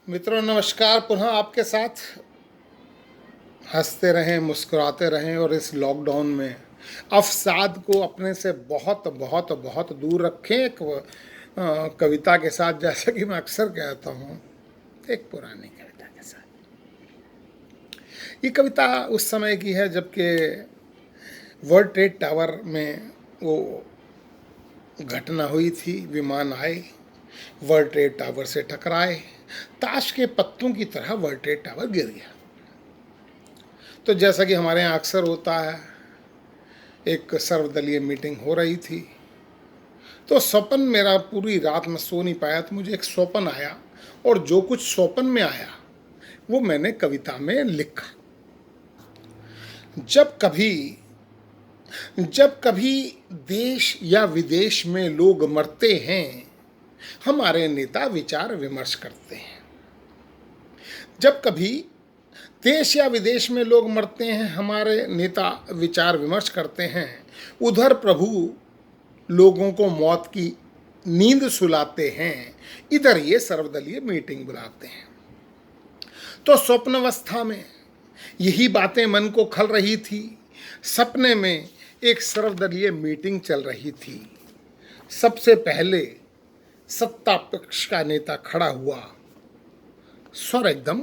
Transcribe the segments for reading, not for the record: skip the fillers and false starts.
मित्रों नमस्कार। पुनः आपके साथ हंसते रहें, मुस्कुराते रहें और इस लॉकडाउन में अवसाद को अपने से बहुत बहुत बहुत दूर रखें। एक कविता के साथ, जैसा कि मैं अक्सर कहता हूँ, एक पुरानी कविता के साथ। ये कविता उस समय की है जबकि वर्ल्ड ट्रेड टावर में वो घटना हुई थी। विमान आए, वर्ल्ड ट्रेड टावर से टकराए, ताश के पत्तों की तरह वर्ल्ड ट्रेड टावर गिर गया। तो जैसा कि हमारे यहाँ अक्सर होता है, एक सर्वदलीय मीटिंग हो रही थी। तो स्वप्न मेरा, पूरी रात में सो नहीं पाया, तो मुझे एक स्वप्न आया और जो कुछ स्वप्न में आया वो मैंने कविता में लिखा। जब कभी देश या विदेश में लोग मरते हैं, हमारे नेता विचार विमर्श करते हैं। जब कभी देश या विदेश में लोग मरते हैं, हमारे नेता विचार विमर्श करते हैं। उधर प्रभु लोगों को मौत की नींद सुलाते हैं, इधर ये सर्वदलीय मीटिंग बुलाते हैं। तो स्वप्नावस्था में यही बातें मन को खल रही थी। सपने में एक सर्वदलीय मीटिंग चल रही थी। सबसे पहले सत्ता पक्ष का नेता खड़ा हुआ, स्वर एकदम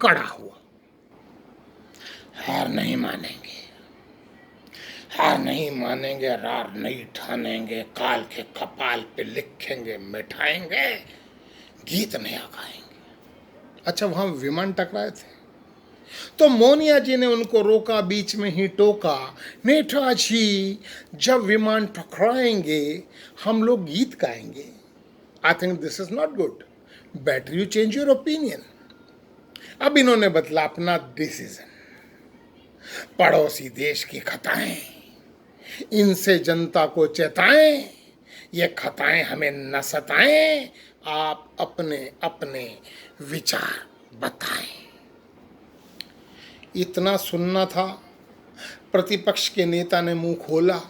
कड़ा हुआ। हार नहीं मानेंगे, हार नहीं मानेंगे, रार नहीं ठानेंगे, काल के कपाल पे लिखेंगे, मिठाएंगे, गीत नया गाएंगे। अच्छा, वहां विमान टकराए थे तो मोनिया जी ने उनको रोका, बीच में ही टोका, नेताजी जब विमान टकराएंगे हम लोग गीत गाएंगे। I think this is not good, better you change your opinion. अब इन्होंने बदला अपना डिसीजन। पड़ोसी देश की खताएं, इनसे जनता को चेताएं, ये खताएं हमें न सताएं, आप अपने अपने विचार बताएं। इतना सुनना था। प्रतिपक्ष के नेता ने मुंह खोला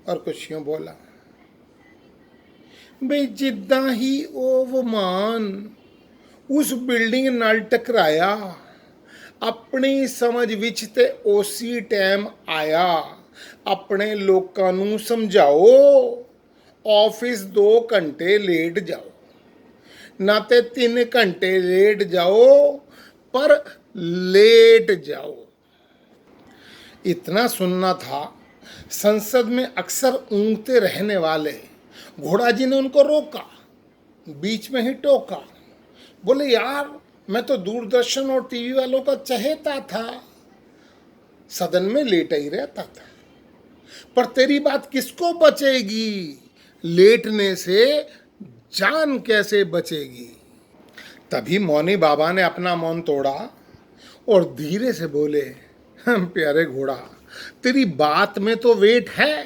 और कुछ यूं बोला, बई जिद्दां ही ओ विमान उस बिल्डिंग नाल टकराया, अपनी समझ विच ते उसी टाइम आया। अपने लोकां नूं समझाओ, ऑफिस 2 घंटे लेट जाओ, ना ते 3 घंटे लेट जाओ, पर लेट जाओ। इतना सुनना था। संसद में अक्सर ऊँघते रहने वाले घोड़ा जी ने उनको रोका, बीच में ही टोका। बोले, यार मैं तो दूरदर्शन और टीवी वालों का चहेता था, सदन में लेटा ही रहता था, पर तेरी बात किसको बचेगी, लेटने से जान कैसे बचेगी। तभी मौनी बाबा ने अपना मौन तोड़ा और धीरे से बोले, प्यारे घोड़ा, तेरी बात में तो वेट है,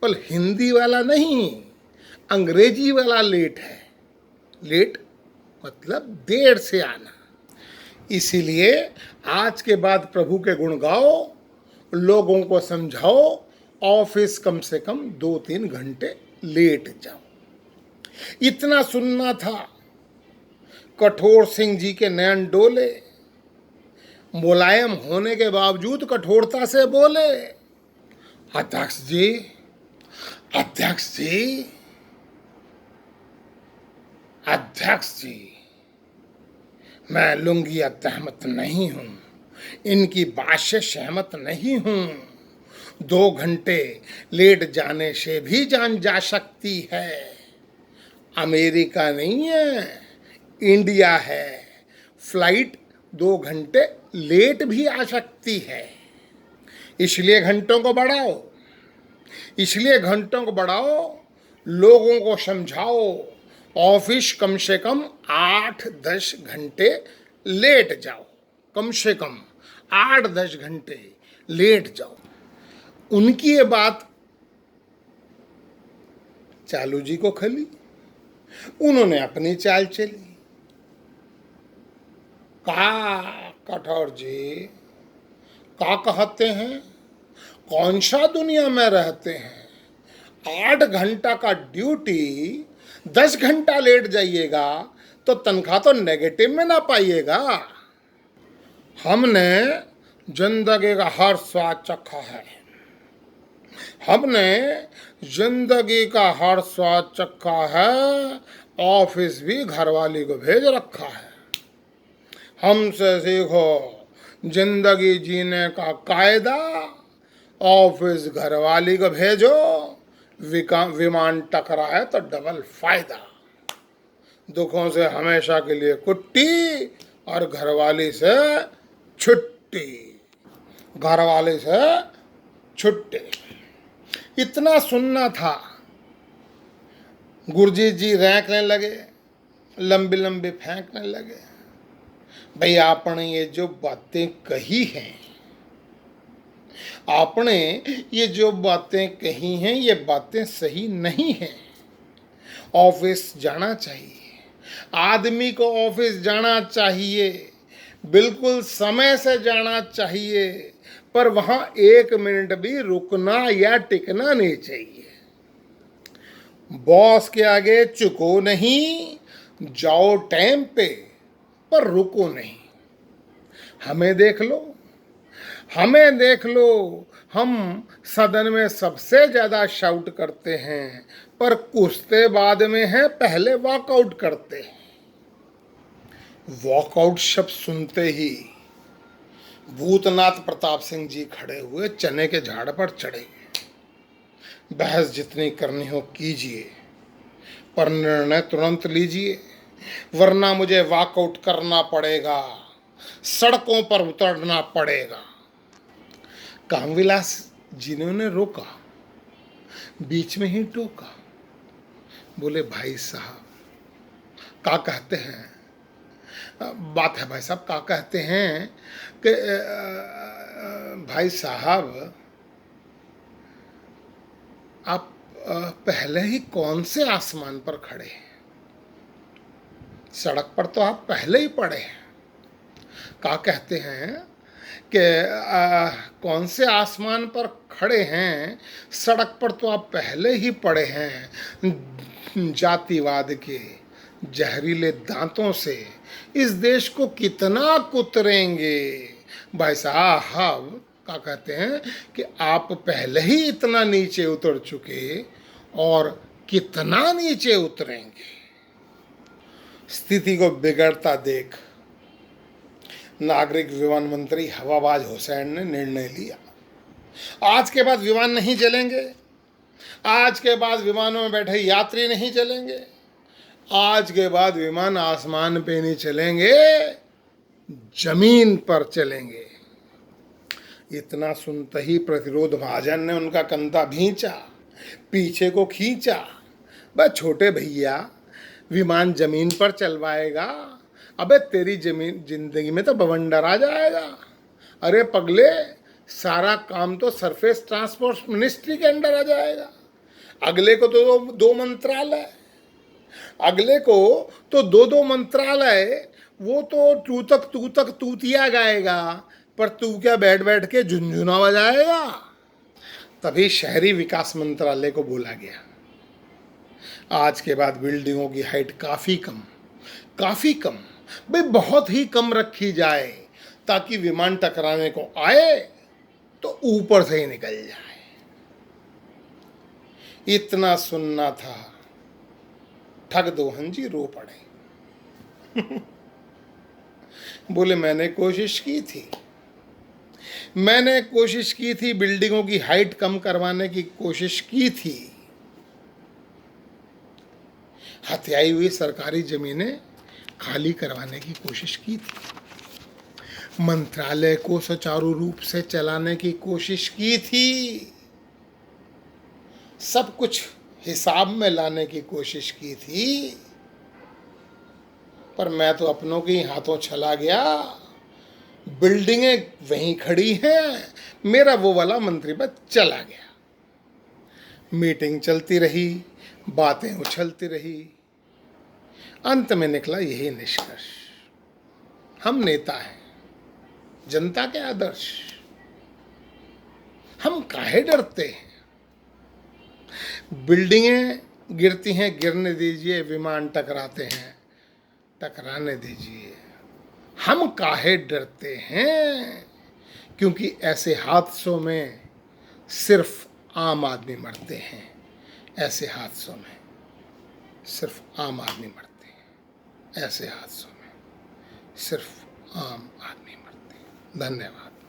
पर हिंदी वाला नहीं, अंग्रेजी वाला लेट है। लेट मतलब देर से आना। इसीलिए आज के बाद प्रभु के गुण गाओ, लोगों को समझाओ, ऑफिस कम से कम 2-3 घंटे लेट जाओ। इतना सुनना था। कठोर सिंह जी के नयन डोले, मुलायम होने के बावजूद कठोरता से बोले, अध्यक्ष जी, अध्यक्ष जी, अध्यक्ष जी, मैं लुंगी सहमत नहीं हूं, इनकी बात से सहमत नहीं हूं। 2 घंटे लेट जाने से भी जान जा सकती है। अमेरिका नहीं है, इंडिया है। फ्लाइट 2 घंटे लेट भी आ सकती है। इसलिए घंटों को बढ़ाओ, इसलिए घंटों को बढ़ाओ, लोगों को समझाओ, ऑफिस कम से कम 8-10 घंटे लेट जाओ, कम से कम 8-10 घंटे लेट जाओ। उनकी ये बात चालू जी को खली, उन्होंने अपनी चाल चली। कहा, कठोर जी क्या कहते हैं, कौन सा दुनिया में रहते हैं, 8 घंटा का ड्यूटी 10 घंटा लेट जाइएगा तो तनख्वाह तो नेगेटिव में ना पाइएगा। हमने जिंदगी का हर स्वाद चखा है, हमने जिंदगी का हर स्वाद चखा है, ऑफिस भी घरवाली को भेज रखा है। हमसे सीखो जिंदगी जीने का कायदा, ऑफिस घरवाली को भेजो, विमान टकराए तो डबल फायदा। दुखों से हमेशा के लिए कुट्टी और घरवाली से छुट्टी, घरवाली से छुट्टी। इतना सुनना था, गुरजीत जी रैंकने लगे, लंबी लंबी फेंकने लगे। भाई आपने ये जो बातें कही हैं, आपने ये जो बातें कही हैं, ये बातें सही नहीं हैं। ऑफिस जाना चाहिए, आदमी को ऑफिस जाना चाहिए, बिल्कुल समय से जाना चाहिए, पर वहां 1 मिनट भी रुकना या टिकना नहीं चाहिए। बॉस के आगे चुको नहीं, जाओ टाइम पे, पर रुको नहीं। हमें देख लो, हमें देख लो, हम सदन में सबसे ज्यादा शाउट करते हैं, पर कुश्ते बाद में हैं, पहले वॉकआउट करते हैं। वॉकआउट शब्द सुनते ही भूतनाथ प्रताप सिंह जी खड़े हुए, चने के झाड़ पर चढ़े। बहस जितनी करनी हो कीजिए, पर निर्णय तुरंत लीजिए, वरना मुझे वॉकआउट करना पड़ेगा, सड़कों पर उतरना पड़ेगा। कामविलास जिन्होंने रोका, बीच में ही टोका, बोले भाई साहब क्या कहते हैं, बात है भाई साहब, क्या कहते हैं कि भाई साहब आप पहले ही कौन से आसमान पर खड़े हैं, सड़क पर तो आप पहले ही पड़े हैं। क्या कहते हैं कि कौन से आसमान पर खड़े हैं, सड़क पर तो आप पहले ही पड़े हैं। जातिवाद के जहरीले दांतों से इस देश को कितना कुतरेंगे। भाई साहब क्या कहते हैं कि आप पहले ही इतना नीचे उतर चुके, और कितना नीचे उतरेंगे। स्थिति को बिगड़ता देख नागरिक विमान मंत्री हवाबाज हुसैन ने निर्णय लिया, आज के बाद विमान नहीं चलेंगे, आज के बाद विमानों में बैठे यात्री नहीं चलेंगे, आज के बाद विमान आसमान पे नहीं चलेंगे, जमीन पर चलेंगे। इतना सुनते ही प्रतिरोध महाजन ने उनका कंधा भींचा, पीछे को खींचा। बस छोटे भैया, विमान जमीन पर चलवाएगा, अबे तेरी जमीन जिंदगी में तो बवंडर आ जाएगा। अरे पगले, सारा काम तो सरफेस ट्रांसपोर्ट मिनिस्ट्री के अंडर आ जाएगा। अगले को तो दो मंत्रालय, अगले को तो दो मंत्रालय, वो तो तू तक तूतिया गाएगा, पर तू क्या बैठ बैठ के झुनझुना बजाएगा। तभी शहरी विकास मंत्रालय को बोला गया, आज के बाद बिल्डिंगों की हाइट काफ़ी कम, भाई बहुत ही कम रखी जाए, ताकि विमान टकराने को आए तो ऊपर से ही निकल जाए। इतना सुनना था, ठग दोहन जी रो पड़े। बोले मैंने कोशिश की थी, बिल्डिंगों की हाइट कम करवाने की कोशिश की थी, हत्याई हुई सरकारी जमीनें खाली करवाने की कोशिश की थी, मंत्रालय को सुचारू रूप से चलाने की कोशिश की थी, सब कुछ हिसाब में लाने की कोशिश की थी, पर मैं तो अपनों के ही हाथों चला गया। बिल्डिंगें वहीं खड़ी हैं, मेरा वो वाला मंत्री पद चला गया। मीटिंग चलती रही, बातें उछलती रही, अंत में निकला यही निष्कर्ष, हम नेता हैं, जनता के आदर्श, हम काहे डरते हैं। बिल्डिंगें गिरती हैं, गिरने दीजिए, विमान टकराते हैं, टकराने दीजिए। हम काहे डरते हैं, क्योंकि ऐसे हादसों में सिर्फ आम आदमी मरते हैं। ऐसे हादसों में सिर्फ आम आदमी मरते हैं। ऐसे हादसों में सिर्फ आम आदमी मरते हैं। धन्यवाद।